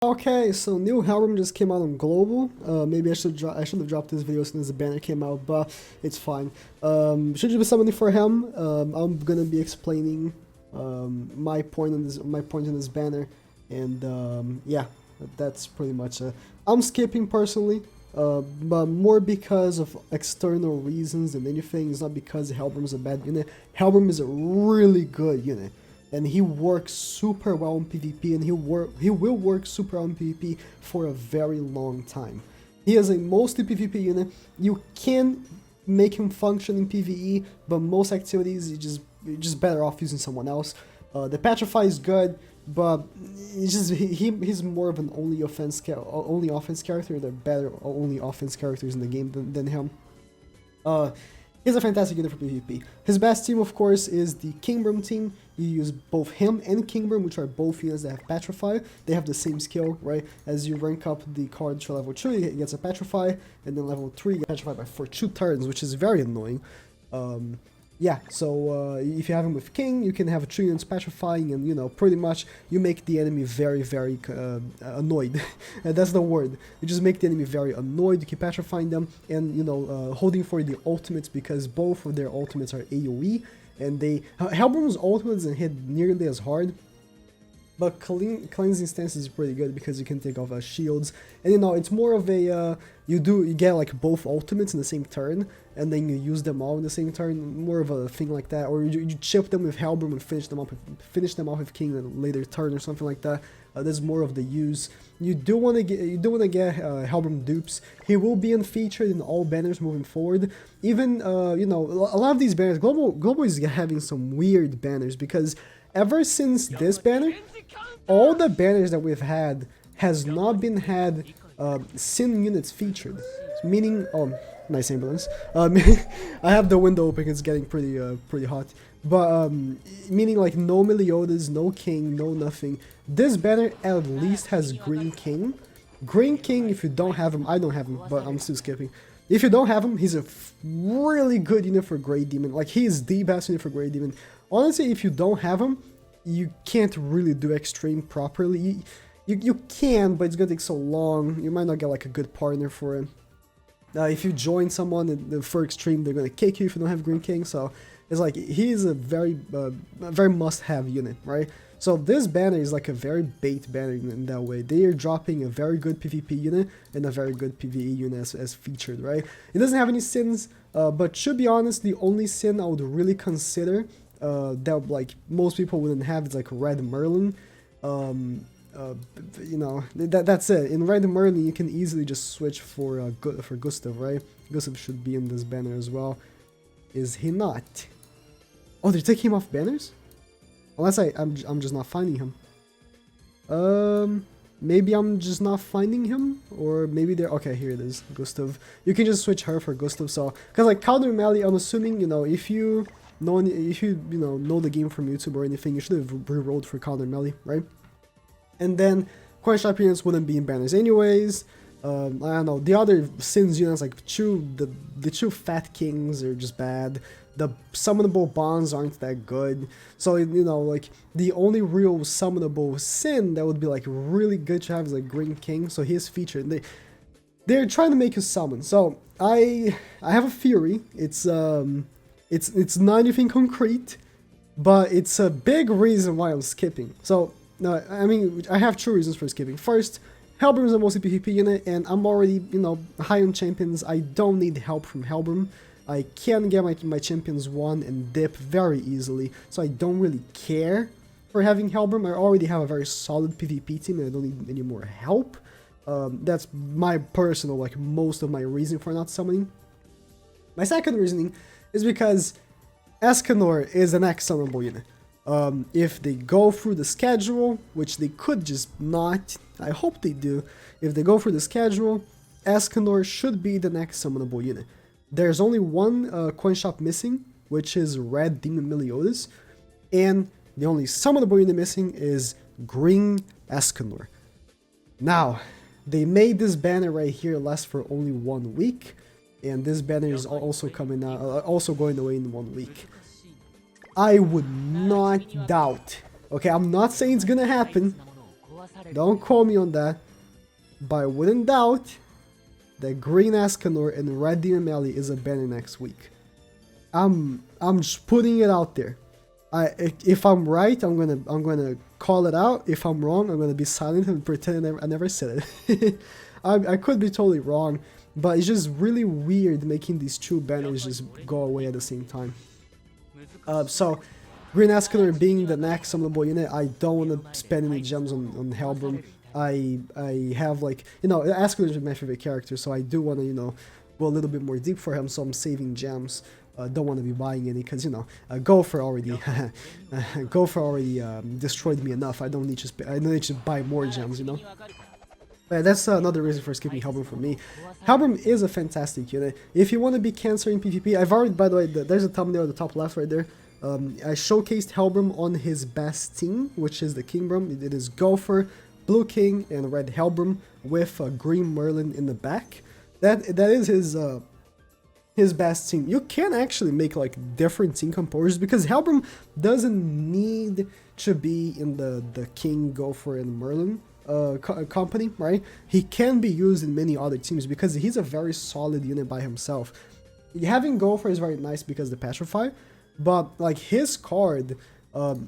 Okay, so new HELBRAM just came out on global. Maybe I should have dropped this video as soon as the banner came out, but it's fine. Should you be summoning for him? I'm gonna be explaining my point in this banner, and yeah, that's pretty much it. I'm skipping personally, but more because of external reasons than anything. It's not because HELBRAM is a bad unit. HELBRAM is a really good unit. And he works super well in PvP, and he will work super well in PvP for a very long time. He is a mostly PvP unit. You can make him function in PvE, but most activities you're just better off using someone else. The Petrify is good, but he's more of an only offense character. There are better only offense characters in the game than him. He's a fantastic unit for PvP. His best team, of course, is the HELBRAM team. You use both him and HELBRAM, which are both units that have Petrify. They have the same skill, right? As you rank up the card to level 2, it gets a Petrify, and then level 3, you get Petrified for 2 turns, which is very annoying. Yeah, so if you have him with King, you can have 3 units petrifying, and, you know, pretty much you make the enemy very, very annoyed. That's the word. You just make the enemy very annoyed, you keep petrifying them, and, you know, holding for the ultimates, because both of their ultimates are AoE, and HELBRAM's ultimate doesn't hit nearly as hard, but Cleansing Stance is pretty good because you can take off shields, and you know, it's more of a, you get like both ultimates in the same turn, and then you use them all in the same turn, more of a thing like that, or you chip them with HELBRAM and finish them off with King in a later turn or something like that. There's more of the use. You do want to get HELBRAM dupes. He will be featured in all banners moving forward. Even you know, a lot of these banners, global is having some weird banners, because ever since this banner, all the banners that we've had has not been Sin units featured, meaning, oh, nice ambulance. I have the window open, it's getting pretty hot, but meaning like no Meliodas, no King, no nothing. This banner at least has Green King. Green King, if you don't have him, I don't have him, but I'm still skipping. If you don't have him, he's a really good unit for Grey Demon. Like, he is the best unit for Grey Demon. Honestly, if you don't have him, you can't really do Extreme properly. You can, but it's gonna take so long. You might not get like a good partner for him. If you join someone for Extreme, they're gonna kick you if you don't have Green King. So it's like, he's a very must-have unit, right? So this banner is like a very bait banner in that way. They are dropping a very good PvP unit and a very good PvE unit as featured, right? It doesn't have any sins, but to be honest, the only sin I would really consider that like most people wouldn't have is like Red Merlin. You know, that's it. In Red Merlin, you can easily just switch for Gustav, right? Gustav should be in this banner as well. Is he not? Oh, they're taking him off banners? Unless I'm just not finding him. Maybe I'm just not finding him, or maybe they're okay. Here it is, Gustav. You can just switch her for Gustav. So, because like counter melee, I'm assuming, you know, if you know the game from YouTube or anything, you should have re-rolled for counter melee, right? And then coin shop units wouldn't be in banners anyways. I don't know, the other Sins units like the two Fat Kings are just bad. The summonable bonds aren't that good. So, you know, like the only real summonable Sin that would be like really good to have is like Green King. So he is featured. They're trying to make you summon. So I have a theory. It's not anything concrete, but it's a big reason why I'm skipping. So no, I mean, I have 2 reasons for skipping. First, HELBRAM is a mostly PvP unit, and I'm already, you know, high on champions. I don't need help from HELBRAM. I can get my champions 1 and dip very easily, so I don't really care for having HELBRAM. I already have a very solid PvP team, and I don't need any more help. That's my personal, like, most of my reason for not summoning. My second reasoning is because Escanor is an X-summonable unit. If they go through the schedule, which they could just not, I hope they do. If they go through the schedule, Escanor should be the next summonable unit. There's only one coin shop missing, which is Red Demon Meliodas, and the only summonable unit missing is Green Escanor. Now, they made this banner right here last for only 1 week, and this banner is also coming out, also going away in 1 week. I would not doubt, okay, I'm not saying it's gonna happen, Don't quote me on that. But I wouldn't doubt that Green Escanor and Red Demon Melee is a banner next week. I'm just putting it out there. If I'm right, I'm gonna call it out. If I'm wrong, I'm gonna be silent and pretend I never said it. I could be totally wrong, but it's just really weird making these two banners just go away at the same time. So Green Escanor being the next summonable unit, I don't want to spend any gems on HELBRAM. I have, like, you know, Escanor is my favorite character, so I do want to, you know, go a little bit more deep for him, so I'm saving gems. Don't want to be buying any, because, you know, Gopher already destroyed me enough. I don't need to buy more gems, you know. But that's another reason for skipping HELBRAM for me. HELBRAM is a fantastic unit. If you want to be Cancer in PvP, I've already, by the way, there's a thumbnail at the top left right there. I showcased HELBRAM on his best team, which is the Kingbram. It is Gopher, Blue King, and Red HELBRAM with Green Merlin in the back. That is his best team. You can actually make like different team composers, because HELBRAM doesn't need to be in the King, Gopher, and Merlin company, right? He can be used in many other teams because he's a very solid unit by himself. Having Gopher is very nice because the Petrify, but like his card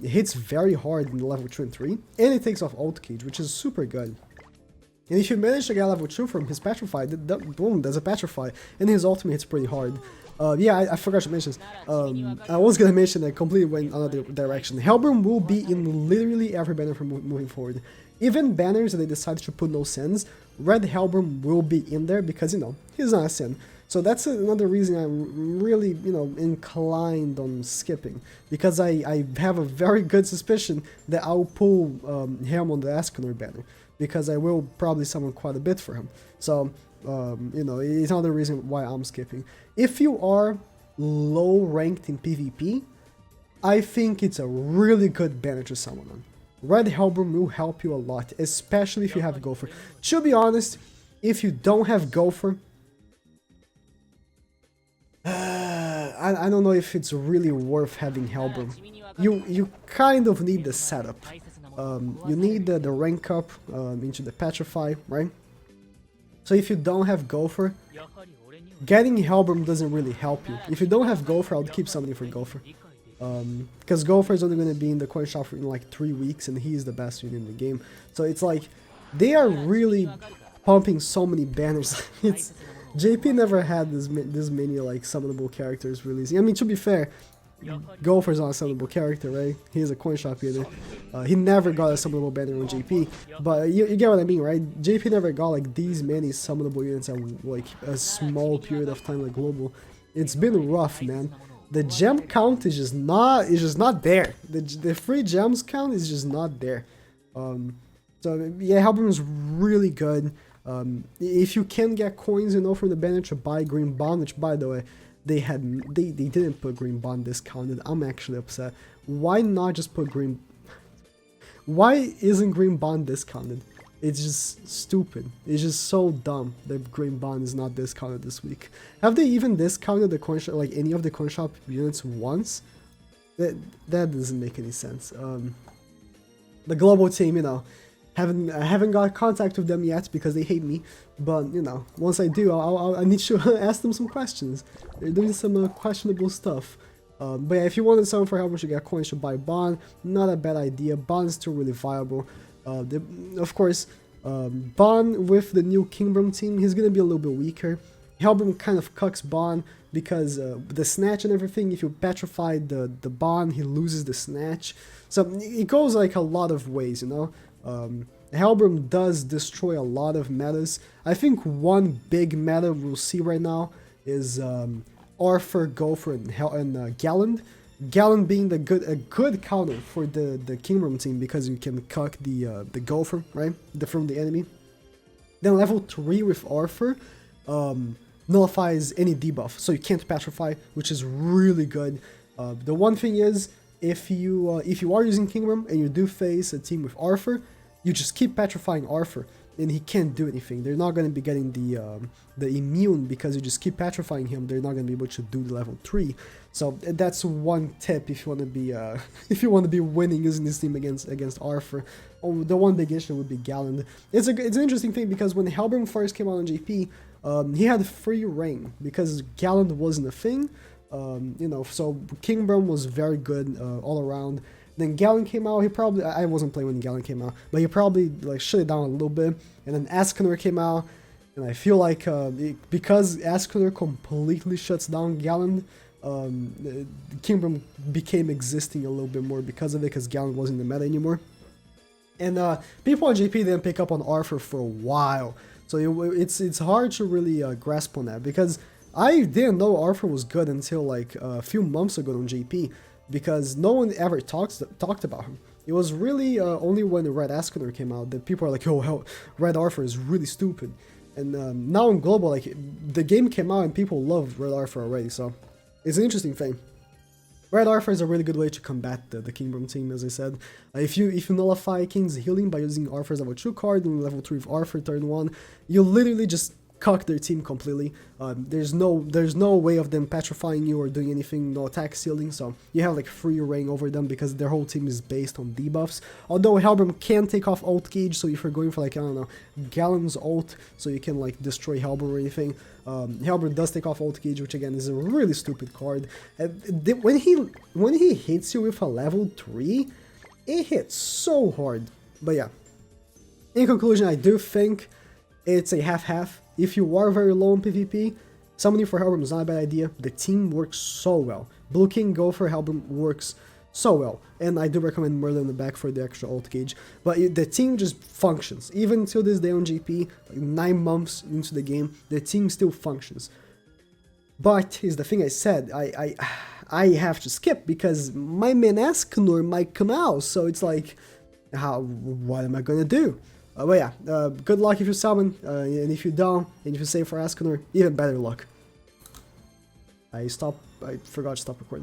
hits very hard in the level 2 and 3, and it takes off Ult Cage, which is super good. And if you manage to get level 2 from his Petrify, boom, there's a Petrify, and his ultimate hits pretty hard. Yeah, I forgot to mention this. I was gonna mention that completely went another direction. HELBRAM will be in literally every banner from moving forward. Even banners that they decide to put no sins, Red HELBRAM will be in there because, you know, he's not a sin. So that's another reason I'm really, you know, inclined on skipping, because I have a very good suspicion that I'll pull him on the Escanor banner, because I will probably summon quite a bit for him. So, you know, it's another reason why I'm skipping. If you are low ranked in PvP, I think it's a really good banner to summon on. Red HELBRAM will help you a lot, especially if you have Gopher. To be honest, if you don't have Gopher, I don't know if it's really worth having HELBRAM. You kind of need the setup. You need the rank up into the Petrify, right? So if you don't have Gopher, getting HELBRAM doesn't really help you. If you don't have Gopher, I would keep summoning for Gopher. Because Gopher is only going to be in the coin shop in like 3 weeks, and he is the best unit in the game. So it's like, they are really pumping so many banners. It's JP never had this many like summonable characters releasing. I mean, to be fair, Gopher's not a summonable character, right? He is a coin shop unit. He never got a summonable banner on JP, but you get what I mean, right? JP never got like these many summonable units at like a small period of time, like global. It's been rough, man. The gem count is just not there. The free gems count is just not there. So yeah, HELBRAM is really good. If you can get coins, you know, from the banner to buy Green Bond, which by the way, they didn't put Green Bond discounted. I'm actually upset. Why not just put Green? Why isn't Green Bond discounted? It's just stupid. It's just so dumb that Green Bond is not discounted this week. Have they even discounted the coin shop, like any of the coin shop units once? That doesn't make any sense. The global team, you know, I haven't got contact with them yet because they hate me. But you know, once I do, I need to ask them some questions. They're doing some questionable stuff. But yeah, if you wanted someone for help to get coins to buy Bond, not a bad idea. Bond is still really viable. Of course, Bond with the new Kingbram team, he's gonna be a little bit weaker. HELBRAM kind of cucks Bond because the snatch and everything, if you petrify the Bond, he loses the snatch. So it goes like a lot of ways, you know. HELBRAM does destroy a lot of metas. I think one big meta we'll see right now is Arthur, Gopher, and Galland. Galland being a good counter for the Kingbram team because you can cuck the Gopher, right, from the enemy. Then level 3 with Arthur nullifies any debuff, so you can't petrify, which is really good. The one thing is, if you are using Kingbram and you do face a team with Arthur, you just keep petrifying Arthur, and he can't do anything. They're not going to be getting the immune because you just keep petrifying him. They're not going to be able to do the level 3. So that's one tip if you want to be if you want to be winning using this team against Arthur. Oh, the one big issue would be Galland. It's an interesting thing because when HELBRAM first came out on JP, he had free reign because Galland wasn't a thing. You know, so Kingbrum was very good all around. Then Galland came out. He probably, I wasn't playing when Galland came out, but he probably like shut it down a little bit. And then Escanor came out, and I feel like because Escanor completely shuts down Galland, Kingbrum became existing a little bit more because of it, because Galland wasn't in the meta anymore. And people on JP didn't pick up on Arthur for a while, so it's hard to really grasp on that, because I didn't know Arthur was good until like a few months ago on JP, because no one ever talked about him. It was really only when Red Escanor came out that people are like, oh, hell, Red Arthur is really stupid. And now in Global, like, the game came out and people love Red Arthur already, so it's an interesting thing. Red Arthur is a really good way to combat the Kingbrum team, as I said. If you nullify King's healing by using Arthur's level 2 card and level 3 with Arthur turn 1, you literally just cuck their team completely. There's no way of them petrifying you or doing anything, no attack sealing, so you have like free reign over them because their whole team is based on debuffs. Although HELBRAM can take off ult gauge, so if you're going for like, I don't know, Galland's ult, so you can like destroy HELBRAM or anything, HELBRAM does take off ult gauge, which again is a really stupid card. When he hits you with a level 3, it hits so hard. But yeah, in conclusion, I do think it's a half-half. If you are very low in PvP, summoning for HELBRAM is not a bad idea. The team works so well. Blue King Go for HELBRAM works so well. And I do recommend Merlin in the back for the extra ult gauge. But the team just functions. Even till this day on GP, like 9 months into the game, the team still functions. But here's the thing I said, I have to skip because my main Escanor might come out. So it's like, what am I gonna do? But yeah, good luck if you summon, and if you don't, and if you save for Escanor, even better luck. I forgot to stop recording.